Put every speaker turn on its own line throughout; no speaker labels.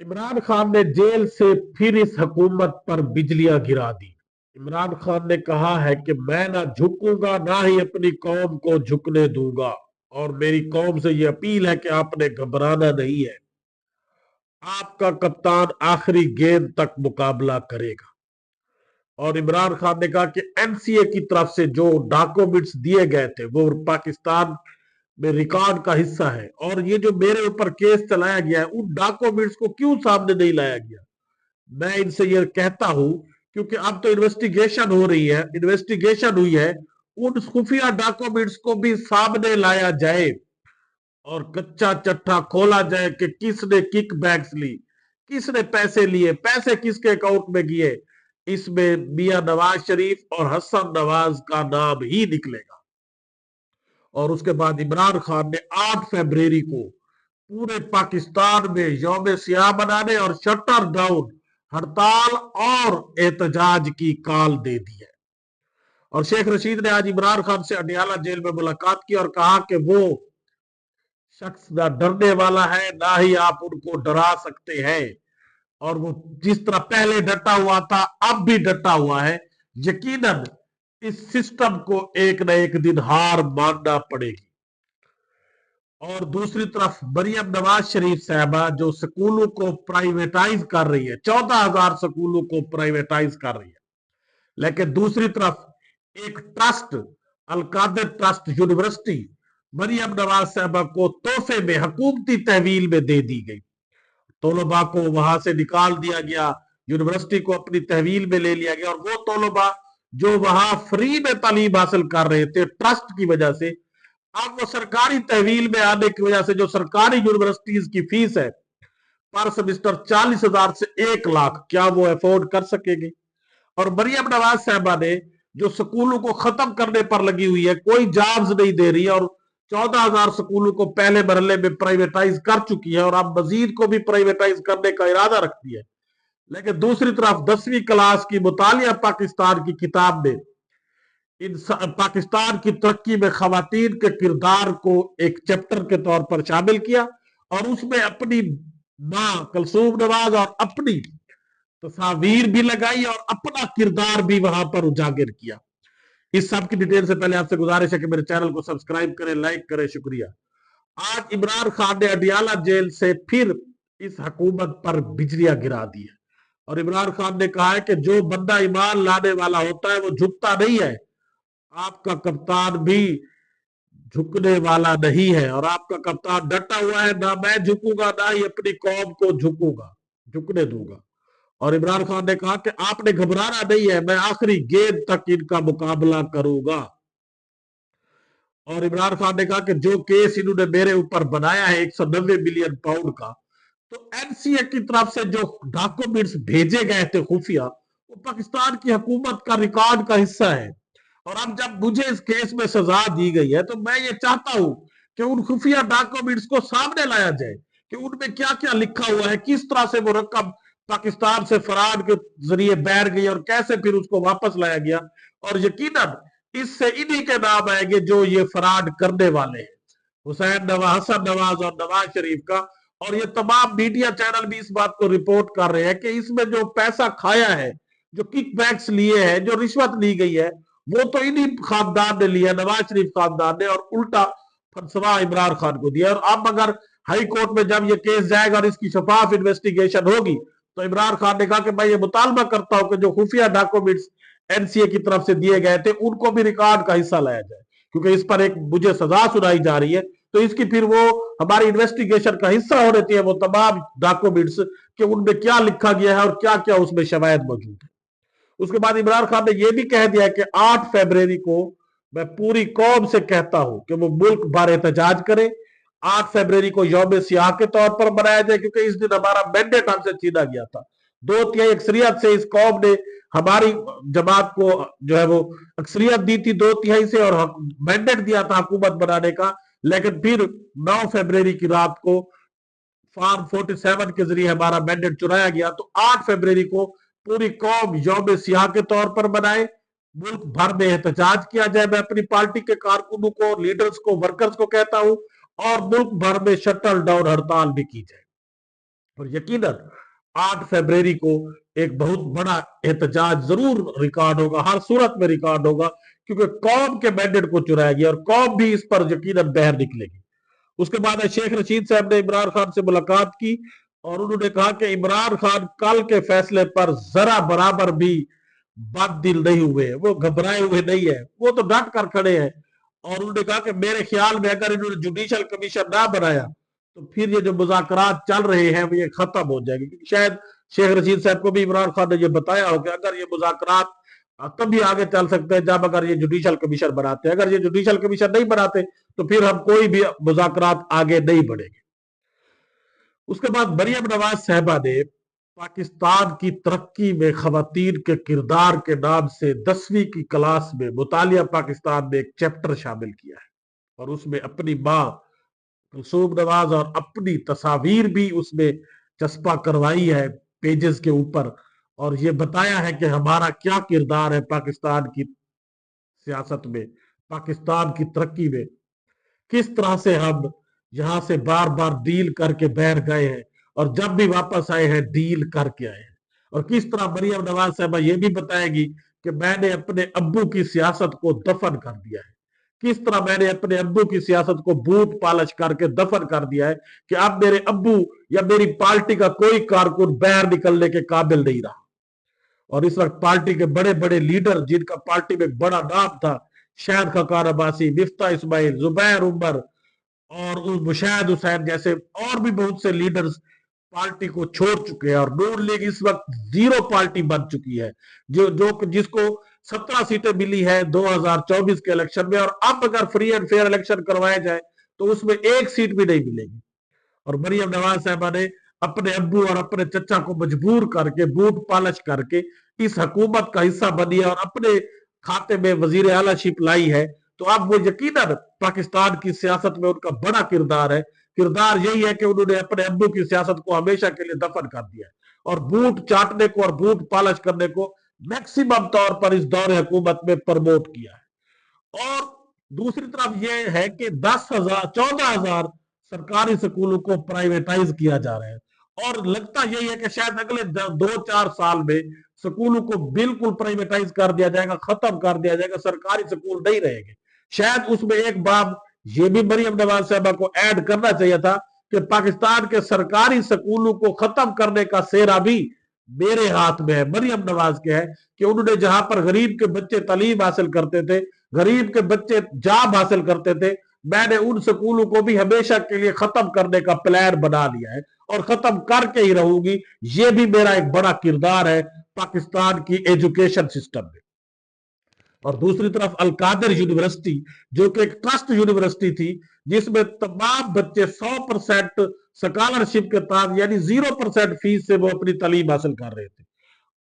इमरान खान ने जेल से फिर इस हुकूमत पर बिजलियां गिरा दी। इमरान खान ने कहा है कि मैं ना झुकूंगा ना ही अपनी कौम को झुकने दूंगा, और मेरी कौम से ये अपील है कि आपने घबराना नहीं है। आपका कप्तान आखिरी गेंद तक मुकाबला करेगा। और इमरान खान ने कहा कि एनसीए की तरफ से जो डॉक्यूमेंट्स दिए गए थे वो पाकिस्तान में रिकॉर्ड का हिस्सा है, और ये जो मेरे ऊपर केस चलाया गया है उन डॉक्यूमेंट्स को क्यों सामने नहीं लाया गया। मैं इनसे ये कहता हूं क्योंकि अब तो इन्वेस्टिगेशन हो रही है, इन्वेस्टिगेशन हुई है, उन खुफिया डॉक्यूमेंट्स को भी सामने लाया जाए और कच्चा चट्टा खोला जाए कि किसने किक बैग्स ली, किसने पैसे लिए, पैसे किसके अकाउंट में गए। इसमें मियां नवाज शरीफ और हसन नवाज का नाम ही निकलेगा। और उसके बाद इमरान खान ने 8 फरवरी को पूरे पाकिस्तान में यौम सियाह मनाने और शटर डाउन, हड़ताल और एहतजाज की कॉल दे दी है। और शेख रशीद ने आज इमरान खान से अडियाला जेल में मुलाकात की और कहा कि वो शख्स ना डरने वाला है ना ही आप उनको डरा सकते हैं, और वो जिस तरह पहले डटा हुआ था अब भी डटा हुआ है। यकीनन इस सिस्टम को एक न एक दिन हार मानना पड़ेगी। और दूसरी तरफ मरियम नवाज शरीफ साहबा जो स्कूलों को प्राइवेटाइज कर रही है, 14,000 स्कूलों को प्राइवेटाइज कर रही है, लेकिन दूसरी तरफ एक trust, Al-Qadir trust university Maryam Nawaz साहबा को तोहफे में हुकूमती तहवील में दे दी गई। तोलबा को वहां से निकाल दिया गया, यूनिवर्सिटी को अपनी तहवील में ले लिया गया, और वो तोलबा जो वहां फ्री में तालीम हासिल कर रहे थे ट्रस्ट की वजह से, अब वो सरकारी तहवील में आने की वजह से जो सरकारी यूनिवर्सिटीज की फीस है पर सेमिस्टर 40,000 से 1 लाख, क्या वो अफोर्ड कर सकेंगे। और मरियम नवाज साहबा ने जो स्कूलों को खत्म करने पर लगी हुई है, कोई जॉब्स नहीं दे रही है, और 14,000 स्कूलों को पहले मरहले में प्राइवेटाइज कर चुकी है और अब मजीद को भी प्राइवेटाइज करने का इरादा रखती है। लेकिन दूसरी तरफ 10वीं क्लास की मुतालिया पाकिस्तान की किताब में इन पाकिस्तान की तरक्की में खवातीन के किरदार को एक चैप्टर के तौर पर शामिल किया, और उसमें अपनी मां कलसूम नवाज और अपनी तस्वीर भी लगाई और अपना किरदार भी वहां पर उजागर किया। इस सब की डिटेल से पहले आपसे गुजारिश है कि मेरे चैनल को सब्सक्राइब करें, लाइक करें, शुक्रिया। आज इमरान खान ने अडियाला जेल से फिर इस हुकूमत पर बिजलियां गिरा दी है, और इमरान खान ने कहा है कि जो बंदा ईमान लाने वाला होता है वो झुकता नहीं है। आपका कप्तान भी झुकने वाला नहीं है, और आपका कप्तान डटा हुआ है, ना मैं झुकूंगा ना ही अपनी कौम को झुकने दूंगा। और इमरान खान ने कहा कि आपने घबराना नहीं है, मैं आखिरी गेंद तक इनका मुकाबला करूंगा। और इमरान खान ने कहा कि जो केस इन्होंने मेरे ऊपर बनाया है 190 मिलियन पाउंड का, तो एनसीए की तरफ से जो डॉक्यूमेंट्स भेजे गए थे खुफिया, वो पाकिस्तान की हुकूमत का रिकॉर्ड का हिस्सा है। और अब जब मुझे इस केस में सजा दी गई है तो मैं ये चाहता हूं कि उन खुफिया डॉक्यूमेंट्स को सामने लाया जाए कि उनमें क्या क्या लिखा हुआ है, किस तरह से वो रकम पाकिस्तान से फराड के जरिए बैठ गई और कैसे फिर उसको वापस लाया गया। और यकीनन इससे इन्हीं के नाम आएंगे जो ये फराड करने वाले हैं, हुसैन नवाज, हसन नवाज और नवाज शरीफ का। और ये तमाम मीडिया चैनल भी इस बात को रिपोर्ट कर रहे हैं कि इसमें जो पैसा खाया है, जो किकबैक्स लिए हैं, जो रिश्वत ली गई है, वो तो इन्हीं खानदान ने लिया, नवाज शरीफ खानदान ने, और उल्टा फंसवा इमरान खान को दिया। और अब अगर हाई कोर्ट में जब ये केस जाएगा और इसकी शफाफ इन्वेस्टिगेशन होगी, तो इमरान खान ने कहा कि मैं ये मुतालबा करता हूं कि जो खुफिया डॉक्यूमेंट्स एनसीए की तरफ से दिए गए थे उनको भी रिकॉर्ड का हिस्सा लाया जाए, क्योंकि इस पर एक मुझे सजा सुनाई जा रही है, तो इसकी फिर वो हमारी इन्वेस्टिगेशन का हिस्सा होने चाहिए वो तमाम डॉक्यूमेंट्स कि उनमें क्या लिखा गया है और क्या क्या उसमें शवायद मौजूद है। उसके बाद इमरान खान ने यह भी कह दिया कि 8 फरवरी को मैं पूरी कौम से कहता हूं कि वो मुल्क भर एहतजाज करे। 8 फरवरी को यौम सियाह के तौर पर मनाया जाए, क्योंकि इस दिन हमारा मैंडेट हमसे छीना गया था। 2/3 अक्सरियत से इस कौम ने हमारी जमात को जो है वो अक्सरियत दी थी 2/3 से, और मैंडेट दिया था हुकूमत बनाने का। लेकिन फिर 9 फरवरी की रात को फॉर्म 47 के जरिए हमारा मैंडेट चुराया गया। तो 8 फरवरी को पूरी कौम यौम सियाह के तौर पर मनाए, मुल्क भर में एहतजाज किया जाए। मैं अपनी पार्टी के कारकुनों को, लीडर्स को, वर्कर्स को कहता हूं, और मुल्क भर में शटल डाउन हड़ताल भी की जाए। और यकीनन 8 फरवरी को एक बहुत बड़ा एहतजाज जरूर रिकॉर्ड होगा, हर सूरत में रिकॉर्ड होगा, क्योंकि कौम के मैंडेट को चुराया गया और कौम भी इस पर यकीनन बहर निकलेगी। उसके बाद शेख रशीद साहब ने इमरान खान से मुलाकात की और उन्होंने कहा कि इमरान खान कल के फैसले पर जरा बराबर भी बात दिल नहीं हुए, वो घबराए हुए नहीं है, वो तो डट कर खड़े हैं। और उन्होंने कहा कि मेरे ख्याल में अगर इन्होंने जुडिशल कमीशन ना बनाया तो फिर ये जो मुज़ाकरात चल रहे हैं वो ये खत्म हो जाएंगे, क्योंकि शायद शेख रशीद साहब को भी इमरान खान ने ये बताया हो कि अगर ये मुज़ाकरात तभी आगे चल सकते हैं जब अगर ये जुडिशल कमीशन बनाते हैं, अगर ये जुडिशल कमीशन नहीं बनाते तो फिर हम कोई भी मुज़ाकरात आगे नहीं बढ़ेंगे। उसके बाद मरियम नवाज साहबा ने पाकिस्तान की तरक्की में खवातीन के किरदार के नाम से 10वीं की क्लास में मुतालिया पाकिस्तान में एक चैप्टर शामिल किया है और उसमें अपनी माँ कुलसूम नवाज और अपनी तस्वीर भी उसमें चस्पा करवाई है पेजेस के ऊपर, और ये बताया है कि हमारा क्या किरदार है पाकिस्तान की सियासत में, पाकिस्तान की तरक्की में, किस तरह से हम यहां से बार बार डील करके बैठ गए हैं और जब भी वापस आए हैं डील करके आए हैं। और किस तरह मरियम नवाज साहबा ये भी बताएगी कि मैंने अपने अब्बू की सियासत को दफन कर दिया है, किस तरह मैंने अपने अब्बू की सियासत को बूट पालिश करके दफन कर दिया है कि अब मेरे अब्बू या मेरी पार्टी का कोई कारकुन बाहर निकलने के काबिल नहीं रहा। और इस वक्त पार्टी के बड़े बड़े लीडर जिनका पार्टी में बड़ा नाम था, शाहिद खकान अब्बासी, मिफ्ता इस्माइल, जुबैर उमर और मुशाहिद हुसैन जैसे और भी बहुत से लीडर्स पार्टी को छोड़ चुके हैं और नून लीग इस वक्त जीरो पार्टी बन चुकी है, जो जो जिसको 17 सीटें मिली है 2024 के इलेक्शन में, और अब अगर फ्री एंड फेयर इलेक्शन करवाया जाए तो उसमें एक सीट भी नहीं मिलेगी। और मरियम नवाज साहबा ने अपने अब्बू और अपने चचा को मजबूर करके बूट पालिश करके इस हुकूमत का हिस्सा बनी है और अपने खाते में वजीर आला शिप लाई है। तो अब वो यकीनन पाकिस्तान की सियासत में उनका बड़ा किरदार है, किरदार यही है कि उन्होंने अपने अब्बू की सियासत को हमेशा के लिए दफन कर दिया है और बूट चाटने को और बूट पालिश करने को मैक्सिमम तौर पर इस दौरे हुकूमत में प्रमोट किया है। और दूसरी तरफ यह है कि 10,000 14,000 सरकारी स्कूलों को प्राइवेटाइज किया जा रहा है और लगता यही है कि शायद अगले 2-4 साल में स्कूलों को बिल्कुल प्राइवेटाइज कर दिया जाएगा, खत्म कर दिया जाएगा, सरकारी स्कूल नहीं रहेंगे। शायद उसमें एक बात ये भी मरियम नवाज साहबा को ऐड करना चाहिए था कि पाकिस्तान के सरकारी स्कूलों को खत्म करने का सेहरा भी मेरे हाथ में है, मरियम नवाज के है, कि उन्होंने जहां पर गरीब के बच्चे तालीम हासिल करते थे, गरीब के बच्चे जॉब हासिल करते थे, मैंने उन स्कूलों को भी हमेशा के लिए खत्म करने का प्लान बना लिया है और खत्म करके ही रहूंगी। ये भी मेरा एक बड़ा किरदार है पाकिस्तान की एजुकेशन सिस्टम में। और दूसरी तरफ अलकादर यूनिवर्सिटी जो कि एक ट्रस्ट यूनिवर्सिटी थी जिसमें तमाम बच्चे 100% स्कॉलरशिप के तहत यानी 0% फीस से वो अपनी तालीम हासिल कर रहे थे।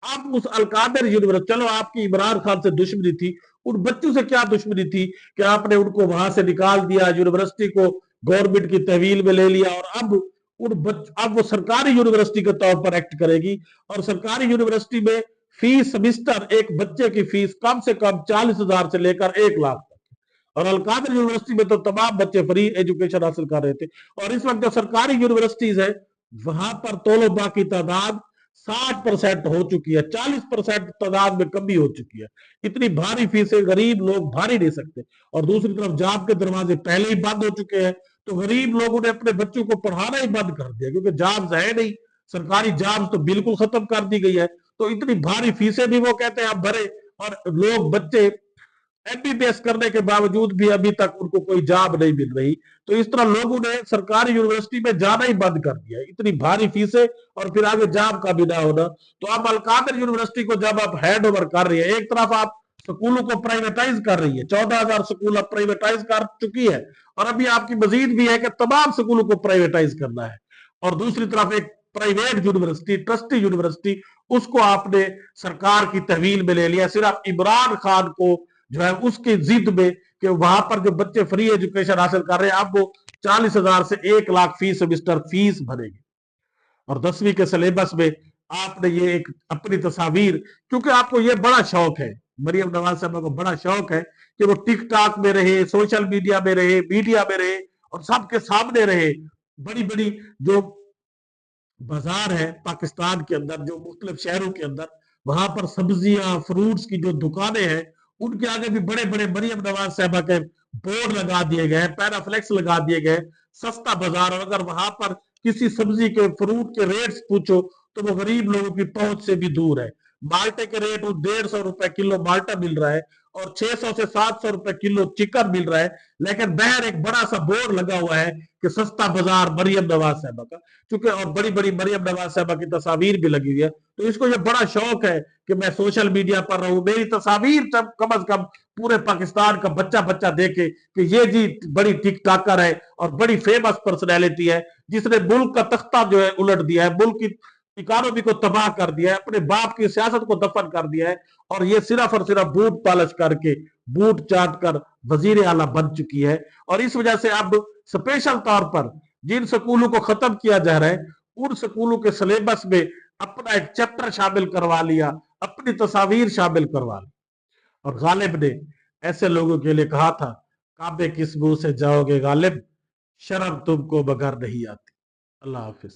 अब उस अलकादर यूनिवर्सिटी, चलो आपकी इमरान खान से दुश्मनी थी, उन बच्चों से क्या दुश्मनी थी कि आपने उनको वहां से निकाल दिया, यूनिवर्सिटी को गवर्नमेंट की तहवील में ले लिया और अब वो सरकारी यूनिवर्सिटी के तौर पर एक्ट करेगी। और सरकारी यूनिवर्सिटी में फीस सेमिस्टर एक बच्चे की फीस कम से कम 40,000 से लेकर 1 लाख तक, और अलकादर यूनिवर्सिटी में तो तमाम बच्चे फ्री एजुकेशन हासिल कर रहे थे। और इस वक्त जो सरकारी यूनिवर्सिटीज है वहां पर तलबा की तादाद 60% हो चुकी है, 40% तादाद में कमी हो चुकी है। इतनी भारी फीसें गरीब लोग भर ही नहीं सकते। और दूसरी तरफ जॉब के दरवाजे पहले ही बंद हो चुके हैं, तो गरीब लोगों ने अपने बच्चों को पढ़ाना ही बंद कर दिया क्योंकि जॉब्स है नहीं, सरकारी जॉब्स तो बिल्कुल खत्म कर दी गई है। तो इतनी भारी फीसें भी वो कहते हैं आप भरे, और लोग बच्चे एमबीबीएस करने के बावजूद भी अभी तक उनको कोई जॉब नहीं मिल रही। तो इस तरह लोगों ने सरकारी यूनिवर्सिटी में जाना ही बंद कर दिया, इतनी भारी फीसें और फिर आगे जॉब का भी ना होना। तो अब अलकादर यूनिवर्सिटी को जब आप हैंड ओवर कर रही है, एक तरफ आप स्कूलों को प्राइवेटाइज कर रही है, 14,000 स्कूल अब प्राइवेटाइज कर चुकी है और अभी आपकी मजीद भी है कि तमाम स्कूलों को प्राइवेटाइज करना है। और दूसरी तरफ एक प्राइवेट यूनिवर्सिटी, ट्रस्टी यूनिवर्सिटी, उसको आपने सरकार की तहवील में ले लिया, सिर्फ इमरान खान को जो है उसकी जिद में कि वहां पर जो बच्चे फ्री एजुकेशन हासिल कर रहे हैं अब वो 40,000 से 1 लाख फीस सेमिस्टर फीस भरेंगे। और 10वीं के सिलेबस में आपने ये एक अपनी तस्वीर, क्योंकि आपको ये बड़ा शौक है, मरियम नवाज साहब को बड़ा शौक है कि वो टिकटॉक में रहे, सोशल मीडिया में रहे, मीडिया में रहे और सबके सामने रहे, बड़ी बड़ी जो बाजार है पाकिस्तान के अंदर, जो मुख्तलिफ शहरों के अंदर, वहां पर सब्जियां फ्रूट्स की जो दुकानें हैं उनके आगे भी बड़े बड़े मरियम नवाज साहबा के बोर्ड लगा दिए गए, पैराफ्लेक्स लगा दिए गए, सस्ता बाजार। और अगर वहां पर किसी सब्जी के फ्रूट के रेट्स पूछो तो वो गरीब लोगों की पहुंच से भी दूर है। माल्टे के रेट 150 रुपए किलो माल्टा मिल रहा है और 600 से 700 रुपए किलो चिकन मिल रहा है, लेकिन बाहर एक बड़ा सा बोर्ड लगा हुआ है कि सस्ता बाजार मरियम नवाज साहबा का। क्योंकि और बड़ी बड़ी मरियम नवाज साहबा की तस्वीर भी लगी हुई है, तो इसको ये बड़ा शौक है कि मैं सोशल मीडिया पर रहूं, मेरी तस्वीर कम अज कम पूरे पाकिस्तान का बच्चा बच्चा देखे कि ये जी बड़ी टिक टाकर है और बड़ी फेमस पर्सनैलिटी है, जिसने मुल्क का तख्ता जो है उलट दिया है, मुल्क की इकोनॉमी को तबाह कर दिया है, अपने बाप की सियासत को दफन कर दिया है, और ये सिर्फ और सिर्फ बूट पालिश करके, बूट चाट कर वजीर आला बन चुकी है। और इस वजह से अब स्पेशल तौर पर जिन स्कूलों को खत्म किया जा रहा है उन स्कूलों के सिलेबस में अपना एक चैप्टर शामिल करवा लिया, अपनी तस्वीर शामिल करवा ली। और गालिब ने ऐसे लोगों के लिए कहा था, काबे किस मुंह से जाओगे गालिब, शर्म तुमको मगर नहीं आती। अल्लाह हाफिज।